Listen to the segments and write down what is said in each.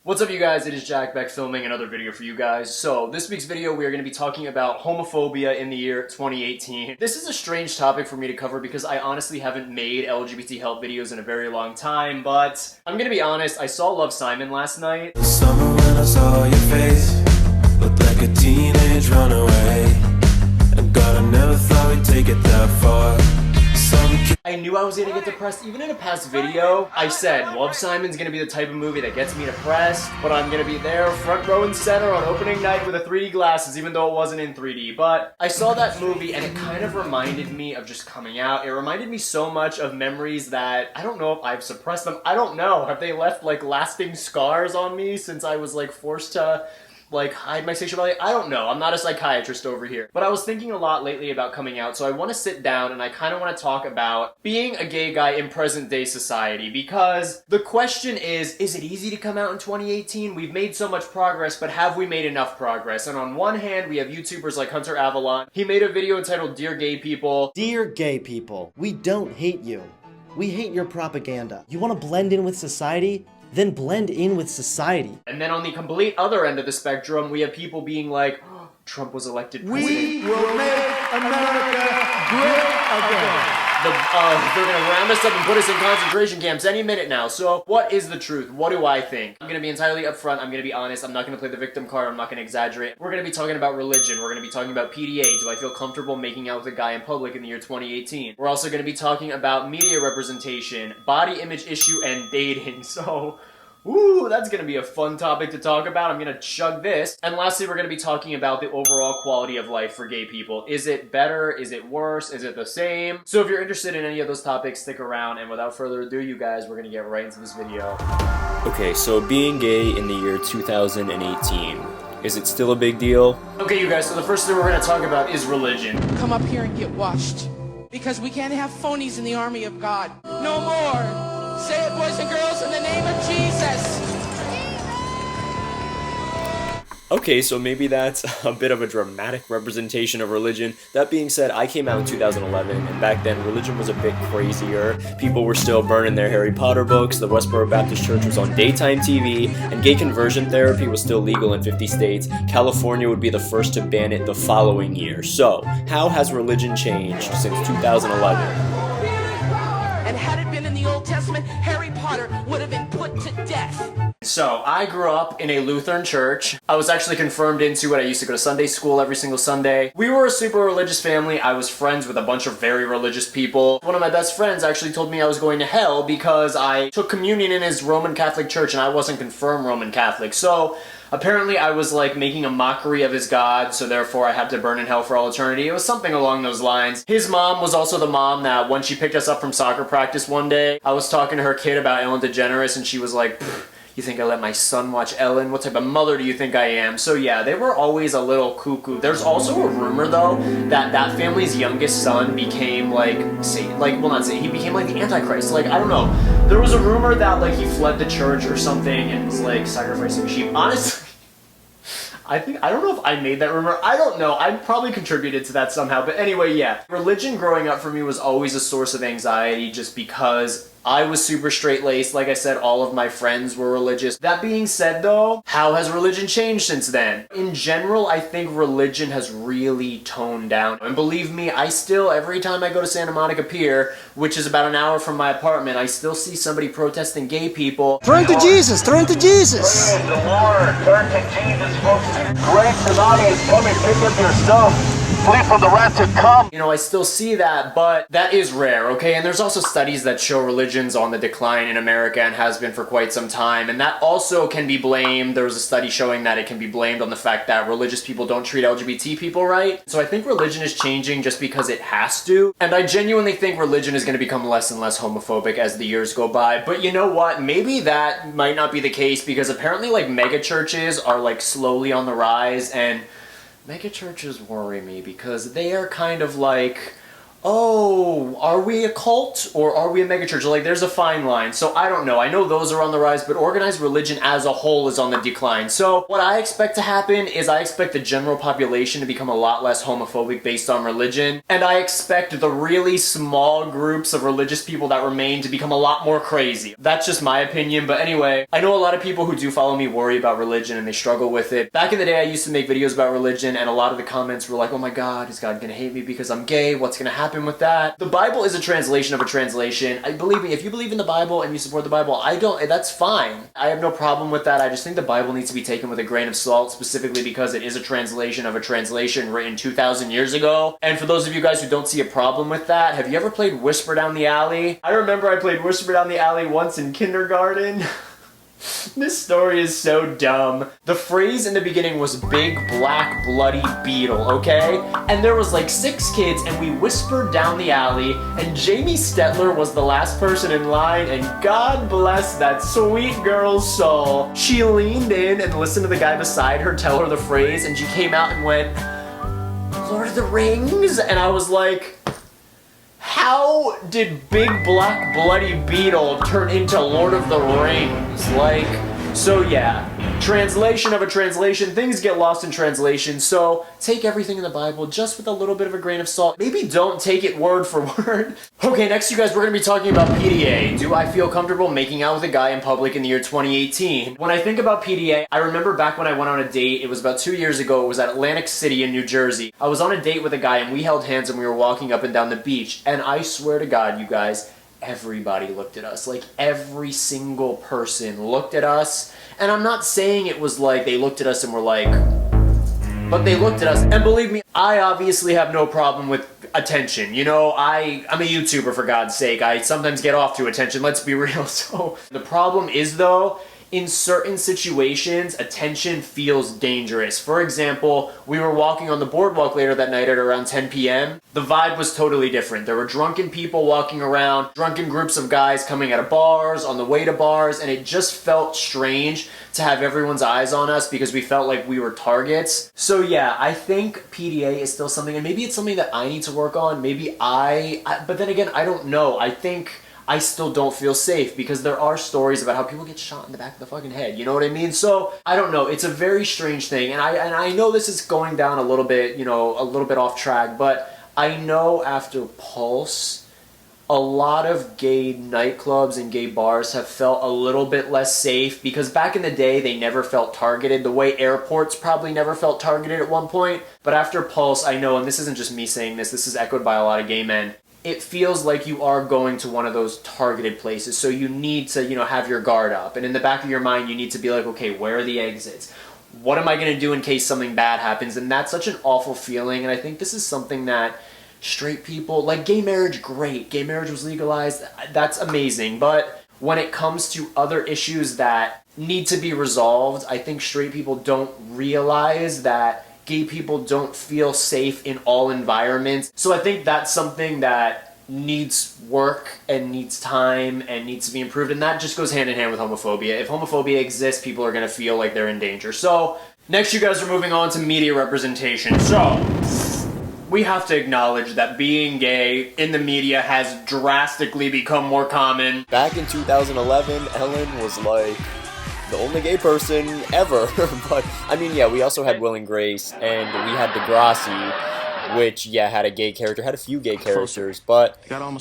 What's up you guys, it is Jack back filming another video for you guys. So this week's video we are going to be talking about homophobia in the year 2018. This is a strange topic for me to cover because I honestly haven't made LGBT help videos in a very long time, but I'm going to be honest, I saw Love, Simon last night. The summer when I saw your face, looked like a teenage runaway, and God, I never thought we'd take it that far. I knew I was gonna get depressed. Even in a past video, I said Love, Simon's gonna be the type of movie that gets me depressed, but I'm gonna be there front row and center on opening night with a 3D glasses, even though it wasn't in 3D. But I saw that movie and it kind of reminded me of just coming out. It reminded me so much of memories that I don't know if I've suppressed them. I don't know. Have they left like lasting scars on me since I was like forced to hide my sexuality? I don't know. I'm not a psychiatrist over here. But I was thinking a lot lately about coming out, so I want to sit down and I kind of want to talk about being a gay guy in present day society, because the question is it easy to come out in 2018? We've made so much progress, but have we made enough progress? And on one hand, we have YouTubers like Hunter Avalon. He made a video entitled Dear Gay People. Dear gay people, we don't hate you. We hate your propaganda. You want to blend in with society? Then blend in with society. And then on the complete other end of the spectrum, we have people being like, oh, Trump was elected president. We will make America great again. They're gonna round us up and put us in concentration camps any minute now. So what is the truth? What do I think? I'm gonna be entirely upfront. I'm gonna be honest. I'm not gonna play the victim card. I'm not gonna exaggerate. We're gonna be talking about religion. We're gonna be talking about PDA. Do I feel comfortable making out with a guy in public in the year 2018? We're also gonna be talking about media representation, body image issue, and dating. So, ooh, that's gonna be a fun topic to talk about. I'm gonna chug this. And lastly, we're gonna be talking about the overall quality of life for gay people. Is it better? Is it worse? Is it the same? So if you're interested in any of those topics, stick around. And without further ado, you guys, we're gonna get right into this video. Okay, so being gay in the year 2018, is it still a big deal? Okay, you guys, so the first thing we're gonna talk about is religion. Come up here and get washed. Because we can't have phonies in the army of God. No more. Say it, boys and girls, in the name of Jesus. Okay, so maybe that's a bit of a dramatic representation of religion. That being said, I came out in 2011, and back then religion was a bit crazier. People were still burning their Harry Potter books, the Westboro Baptist Church was on daytime TV, and gay conversion therapy was still legal in 50 states. California would be the first to ban it the following year. So, how has religion changed since 2011? And had it been in the Old Testament, Harry Potter would have been put to death. So, I grew up in a Lutheran church. I was actually confirmed into it. I used to go to Sunday school every single Sunday. We were a super religious family. I was friends with a bunch of very religious people. One of my best friends actually told me I was going to hell because I took communion in his Roman Catholic church and I wasn't confirmed Roman Catholic. So, apparently I was like making a mockery of his God, so therefore I had to burn in hell for all eternity. It was something along those lines. His mom was also the mom that when she picked us up from soccer practice one day, I was talking to her kid about Ellen DeGeneres and she was like, you think I let my son watch Ellen? What type of mother do you think I am? So yeah, they were always a little cuckoo. There's also a rumor though that family's youngest son became like Satan, he became like the Antichrist. Like, I don't know. There was a rumor that like he fled the church or something and was like sacrificing sheep. Honestly, I don't know if I made that rumor. I don't know. I probably contributed to that somehow. But anyway, yeah. Religion growing up for me was always a source of anxiety just because I was super straight-laced. Like I said, all of my friends were religious. That being said though, how has religion changed since then? In general, I think religion has really toned down. And believe me, I still, every time I go to Santa Monica Pier, which is about an hour from my apartment, I still see somebody protesting gay people. Turn to Jesus! Turn to Jesus! Praise the Lord! Turn to Jesus, folks. Great tsunami is coming. Pick up your stuff. Flee from the wrath to come. You know, I still see that, but that is rare, okay? And there's also studies that show religion's on the decline in America and has been for quite some time, and that also can be blamed. There was a study showing that it can be blamed on the fact that religious people don't treat LGBT people right. So I think religion is changing just because it has to, and I genuinely think religion is going to become less and less homophobic as the years go by. But you know what? Maybe that might not be the case because apparently like mega churches are like slowly on the rise, and mega churches worry me because they are kind of like oh, are we a cult or are we a megachurch? Like, there's a fine line. So I don't know. I know those are on the rise, but organized religion as a whole is on the decline. So what I expect to happen is I expect the general population to become a lot less homophobic based on religion. And I expect the really small groups of religious people that remain to become a lot more crazy. That's just my opinion. But anyway, I know a lot of people who do follow me worry about religion and they struggle with it. Back in the day, I used to make videos about religion and a lot of the comments were like, oh my God, is God gonna hate me because I'm gay? What's gonna happen with that? The Bible is a translation of a translation. Believe me, if you believe in the Bible and you support the Bible, that's fine. I have no problem with that. I just think the Bible needs to be taken with a grain of salt, specifically because it is a translation of a translation written 2,000 years ago. And for those of you guys who don't see a problem with that, have you ever played Whisper Down the Alley? I remember I played Whisper Down the Alley once in kindergarten. This story is so dumb. The phrase in the beginning was big black bloody beetle, okay? And there was like 6 kids and we whispered down the alley and Jamie Stetler was the last person in line and God bless that sweet girl's soul. She leaned in and listened to the guy beside her tell her the phrase and she came out and went, Lord of the Rings? And I was like, how did Big Black Bloody Beetle turn into Lord of the Rings? Like, so yeah. Translation of a translation, things get lost in translation, so take everything in the Bible just with a little bit of a grain of salt. Maybe don't take it word for word. Okay, next you guys, we're gonna be talking about PDA. Do I feel comfortable making out with a guy in public in the year 2018? When I think about PDA, I remember back when I went on a date, it was about 2 years ago, it was at Atlantic City in New Jersey. I was on a date with a guy and we held hands and we were walking up and down the beach, and I swear to God, you guys, everybody looked at us. Like, every single person looked at us. And I'm not saying it was like they looked at us and were like, but they looked at us. And believe me, I obviously have no problem with attention. You know, I'm a YouTuber, for God's sake. I sometimes get off to attention, let's be real. So the problem is, though, in certain situations, attention feels dangerous. For example, we were walking on the boardwalk later that night at around 10 p.m. The vibe was totally different. There were drunken people walking around, drunken groups of guys coming out of bars, on the way to bars, and it just felt strange to have everyone's eyes on us because we felt like we were targets. So yeah, I think PDA is still something, and maybe it's something that I need to work on. Maybe but then again, I don't know. I think I still don't feel safe because there are stories about how people get shot in the back of the fucking head. You know what I mean? So I don't know. It's a very strange thing, and I know this is going down a little bit, you know, a little bit off track, but I know after Pulse, a lot of gay nightclubs and gay bars have felt a little bit less safe because back in the day they never felt targeted the way airports probably never felt targeted at one point. But after Pulse, I know, and this isn't just me saying this is echoed by a lot of gay men, it feels like you are going to one of those targeted places, so you need to, you know, have your guard up. And in the back of your mind, you need to be like, okay, where are the exits? What am I going to do in case something bad happens? And that's such an awful feeling, and I think this is something that straight people, like gay marriage, great. Gay marriage was legalized, that's amazing. But when it comes to other issues that need to be resolved, I think straight people don't realize that gay people don't feel safe in all environments. So I think that's something that needs work and needs time and needs to be improved, and that just goes hand in hand with homophobia. If homophobia exists, people are going to feel like they're in danger. So next you guys are moving on to media representation. So we have to acknowledge that being gay in the media has drastically become more common. Back in 2011, Ellen was like the only gay person ever. But I mean, yeah, we also had Will and Grace, and we had Degrassi, which, yeah, had a gay character, had a few gay characters, but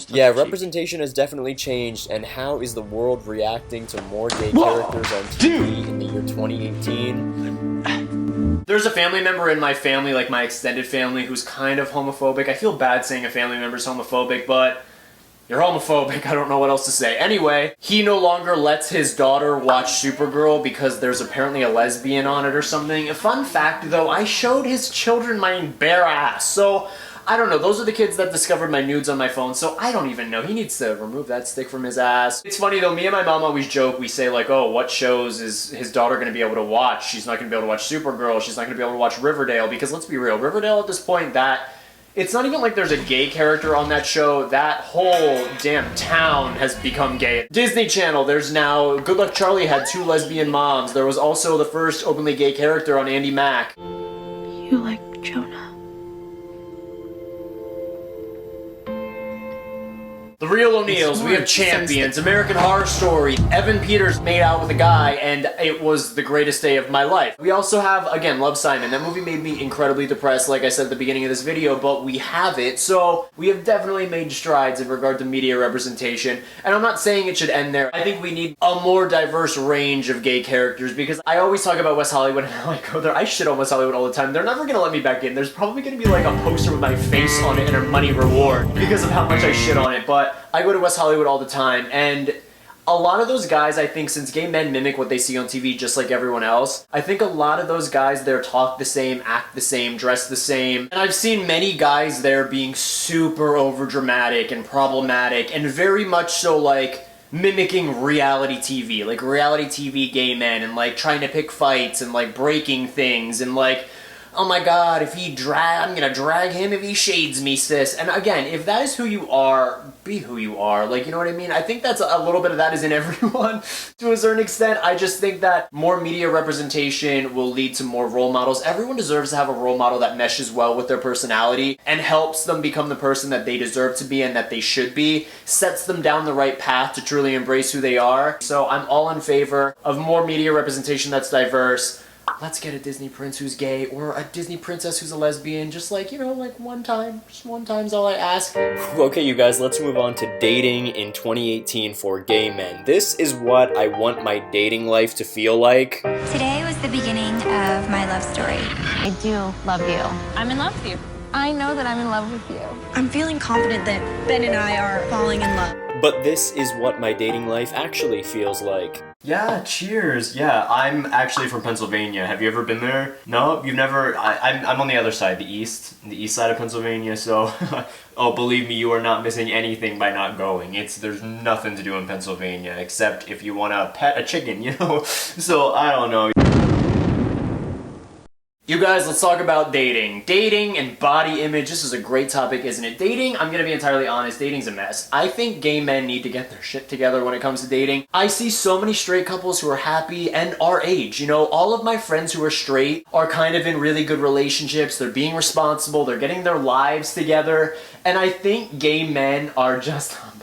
yeah, representation has definitely changed. And how is the world reacting to more gay characters on TV in the year 2018? There's a family member in my family, like my extended family, who's kind of homophobic. I feel bad saying a family member's homophobic, but you're homophobic, I don't know what else to say. Anyway, he no longer lets his daughter watch Supergirl because there's apparently a lesbian on it or something. A fun fact though, I showed his children my bare ass, so I don't know, those are the kids that discovered my nudes on my phone, so I don't even know. He needs to remove that stick from his ass. It's funny though, me and my mom always joke, we say like, oh, what shows is his daughter gonna be able to watch? She's not gonna be able to watch Supergirl, she's not gonna be able to watch Riverdale, because let's be real, Riverdale at this point, it's not even like there's a gay character on that show. That whole damn town has become gay. Disney Channel, there's now Good Luck Charlie had 2 lesbian moms. There was also the first openly gay character on Andy Mack. You like Jonah? Real O'Neills, we have Champions, American Horror Story, Evan Peters made out with a guy, and it was the greatest day of my life. We also have, again, Love, Simon. That movie made me incredibly depressed, like I said at the beginning of this video, but we have it, so we have definitely made strides in regard to media representation, and I'm not saying it should end there. I think we need a more diverse range of gay characters, because I always talk about West Hollywood, and how I go there. I shit on West Hollywood all the time. They're never gonna let me back in. There's probably gonna be like a poster with my face on it and a money reward because of how much I shit on it, but I go to West Hollywood all the time, and a lot of those guys, I think, since gay men mimic what they see on TV just like everyone else, I think a lot of those guys there talk the same, act the same, dress the same, and I've seen many guys there being super overdramatic and problematic, and very much so like mimicking reality TV, like reality TV gay men, and like trying to pick fights and like breaking things, and like, oh my god, if I'm gonna drag him if he shades me, sis. And again, if that is who you are, be who you are. Like, you know what I mean? I think that's a little bit of that is in everyone to a certain extent. I just think that more media representation will lead to more role models. Everyone deserves to have a role model that meshes well with their personality and helps them become the person that they deserve to be and that they should be, sets them down the right path to truly embrace who they are. So I'm all in favor of more media representation that's diverse. Let's get a Disney prince who's gay, or a Disney princess who's a lesbian, just like, you know, like one time. Just one time's all I ask. Okay, you guys, let's move on to dating in 2018 for gay men. This is what I want my dating life to feel like. Today was the beginning of my love story. I do love you. I'm in love with you. I know that I'm in love with you. I'm feeling confident that Ben and I are falling in love. But this is what my dating life actually feels like. Yeah, cheers. Yeah, I'm actually from Pennsylvania. Have you ever been there? No? You've never? I'm on the other side, the east side of Pennsylvania, so oh, believe me, you are not missing anything by not going. There's nothing to do in Pennsylvania, except if you want to pet a chicken, you know? So, I don't know. You guys, let's talk about dating. Dating and body image. This is a great topic, isn't it? Dating, I'm gonna be entirely honest, dating's a mess. I think gay men need to get their shit together when it comes to dating. I see so many straight couples who are happy and our age. You know, all of my friends who are straight are kind of in really good relationships. They're being responsible. They're getting their lives together. And I think gay men are just a mess.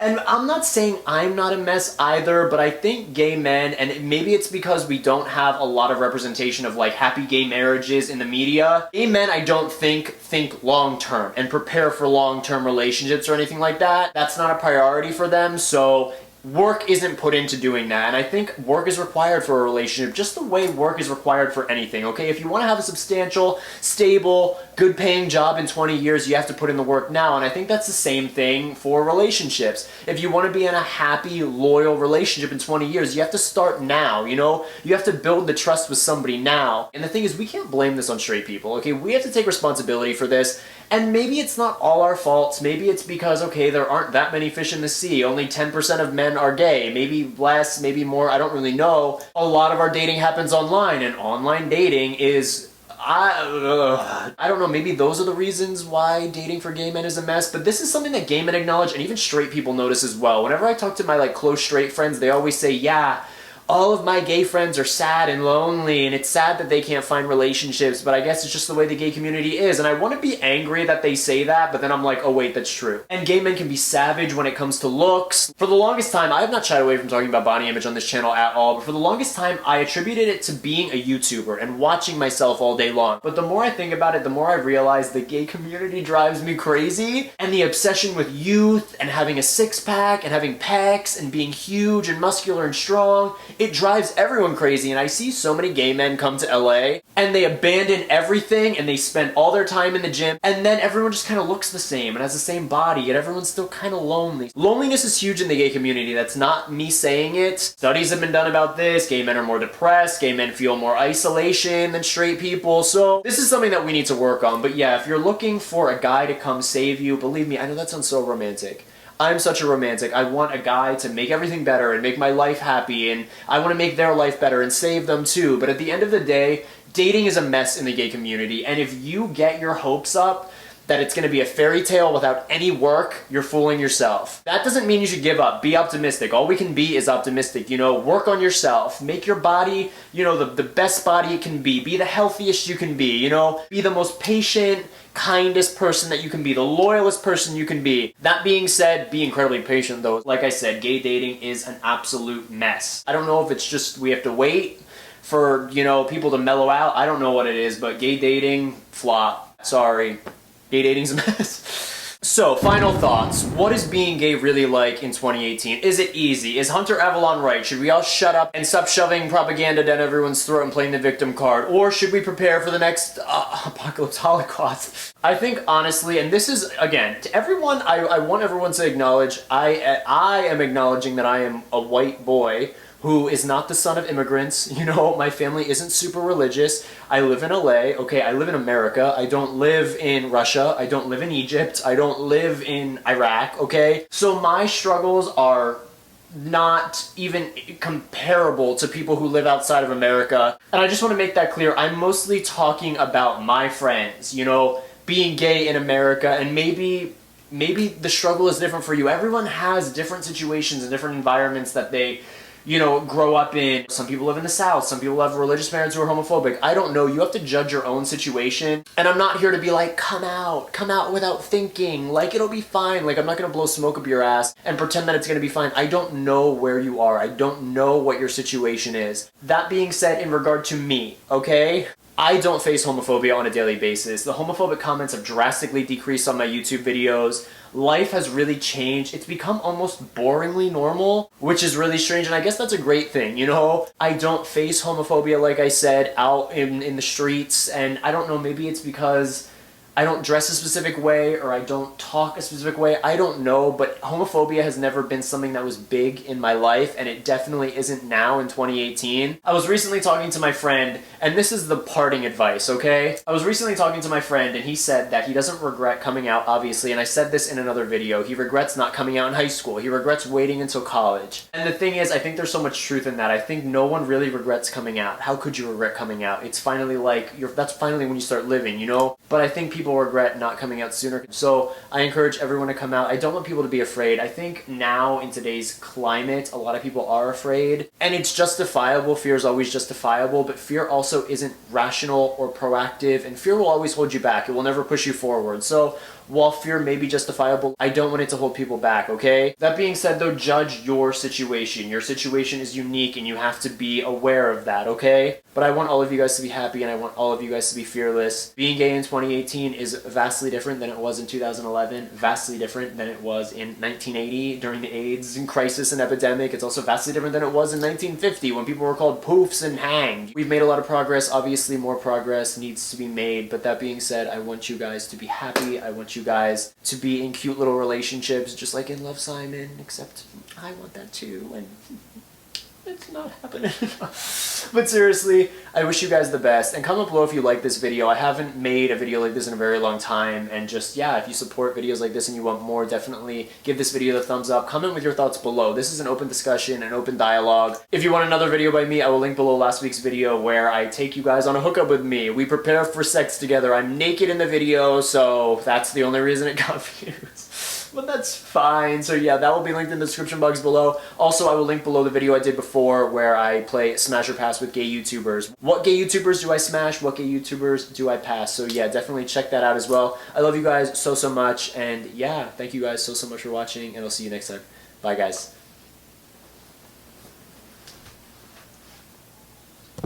And I'm not saying I'm not a mess either, but I think gay men, and maybe it's because we don't have a lot of representation of like happy gay marriages in the media. Gay men, I don't think long-term and prepare for long-term relationships or anything like that. That's not a priority for them, so work isn't put into doing that, and I think work is required for a relationship just the way work is required for anything, okay? If you want to have a substantial, stable, good-paying job in 20 years, you have to put in the work now, and I think that's the same thing for relationships. If you want to be in a happy, loyal relationship in 20 years, you have to start now, you know? You have to build the trust with somebody now. And the thing is, we can't blame this on straight people, okay? We have to take responsibility for this, and maybe it's not all our faults. Maybe it's because, okay, there aren't that many fish in the sea. Only 10% of men are gay. Maybe less, maybe more, I don't really know. A lot of our dating happens online, and online dating is I don't know, maybe those are the reasons why dating for gay men is a mess, but this is something that gay men acknowledge and even straight people notice as well. Whenever I talk to my like close straight friends, they always say, yeah, all of my gay friends are sad and lonely, and it's sad that they can't find relationships, but I guess it's just the way the gay community is. And I want to be angry that they say that, but then I'm like, oh wait, that's true. And gay men can be savage when it comes to looks. For the longest time, I have not shied away from talking about body image on this channel at all, but for the longest time, I attributed it to being a YouTuber and watching myself all day long. But the more I think about it, the more I realize the gay community drives me crazy, and the obsession with youth and having a six-pack and having pecs and being huge and muscular and strong, it drives everyone crazy. And I see so many gay men come to LA and they abandon everything and they spend all their time in the gym, and then everyone just kind of looks the same and has the same body, yet everyone's still kind of lonely. Loneliness is huge in the gay community. That's not me saying it. Studies have been done about this. Gay men are more depressed. Gay men feel more isolation than straight people. So this is something that we need to work on. But yeah, if you're looking for a guy to come save you, believe me, I know that sounds so romantic. I'm such a romantic. I want a guy to make everything better and make my life happy, and I want to make their life better and save them too. But at the end of the day, dating is a mess in the gay community, and if you get your hopes up that it's gonna be a fairy tale without any work, you're fooling yourself. That doesn't mean you should give up. Be optimistic. All we can be is optimistic. You know, work on yourself. Make your body, you know, the best body it can be. Be the healthiest you can be, you know? Be the most patient, kindest person that you can be, the loyalist person you can be. That being said, be incredibly patient though. Like I said, gay dating is an absolute mess. I don't know if it's just we have to wait for, you know, people to mellow out. I don't know what it is, but gay dating, flop. Sorry. Gay dating's a mess. So, final thoughts. What is being gay really like in 2018? Is it easy? Is Hunter Avalon right? Should we all shut up and stop shoving propaganda down everyone's throat and playing the victim card? Or should we prepare for the next apocalypse holocaust? I think honestly, and this is, again, to everyone, I want everyone to acknowledge, I am acknowledging that I am a white boy who is not the son of immigrants. You know, my family isn't super religious. I live in LA, okay? I live in America. I don't live in Russia. I don't live in Egypt. I don't live in Iraq, okay? So my struggles are not even comparable to people who live outside of America. And I just want to make that clear. I'm mostly talking about my friends, you know, being gay in America, and maybe the struggle is different for you. Everyone has different situations and different environments that they, you know, grow up in. Some people live in the South. Some people have religious parents who are homophobic. I don't know. You have to judge your own situation. And I'm not here to be like, come out without thinking. Like, it'll be fine. Like, I'm not going to blow smoke up your ass and pretend that it's going to be fine. I don't know where you are. I don't know what your situation is. That being said, in regard to me, okay? I don't face homophobia on a daily basis. The homophobic comments have drastically decreased on my YouTube videos. Life has really changed. It's become almost boringly normal, which is really strange, and I guess that's a great thing, you know? I don't face homophobia, like I said, out in the streets, and I don't know, maybe it's because I don't dress a specific way or I don't talk a specific way. I don't know, but homophobia has never been something that was big in my life, and it definitely isn't now in 2018. I was recently talking to my friend, and this is the parting advice, okay? I was recently talking to my friend, and he said that he doesn't regret coming out, obviously, and I said this in another video. He regrets not coming out in high school. He regrets waiting until college. And the thing is, I think there's so much truth in that. I think no one really regrets coming out. How could you regret coming out? It's finally like, that's finally when you start living, you know? But I think people regret not coming out sooner. So I encourage everyone to come out. I don't want people to be afraid. I think now in today's climate, a lot of people are afraid, and it's justifiable. Fear is always justifiable, but fear also isn't rational or proactive, and fear will always hold you back. It will never push you forward. So while fear may be justifiable, I don't want it to hold people back, okay? That being said though, judge your situation. Your situation is unique and you have to be aware of that, okay? But I want all of you guys to be happy and I want all of you guys to be fearless. Being gay in 2018 is vastly different than it was in 2011, vastly different than it was in 1980 during the AIDS crisis and epidemic. It's also vastly different than it was in 1950 when people were called poofs and hanged. We've made a lot of progress. Obviously more progress needs to be made, but that being said, I want you guys to be happy. I want you guys to be in cute little relationships just like in Love, Simon, except I want that too, and it's not happening. But seriously, I wish you guys the best, and comment below if you like this video. I haven't made a video like this in a very long time, and just, yeah, if you support videos like this and you want more, definitely give this video the thumbs up. Comment with your thoughts below. This is an open discussion, an open dialogue. If you want another video by me, I will link below last week's video where I take you guys on a hookup with me. We prepare for sex together. I'm naked in the video, so that's the only reason it got views. But that's fine. So yeah, that will be linked in the description box below. Also, I will link below the video I did before where I play Smash or Pass with gay YouTubers. What gay YouTubers do I smash? What gay YouTubers do I pass? So yeah, definitely check that out as well. I love you guys so much, and yeah, thank you guys so much for watching, and I'll see you next time. Bye guys.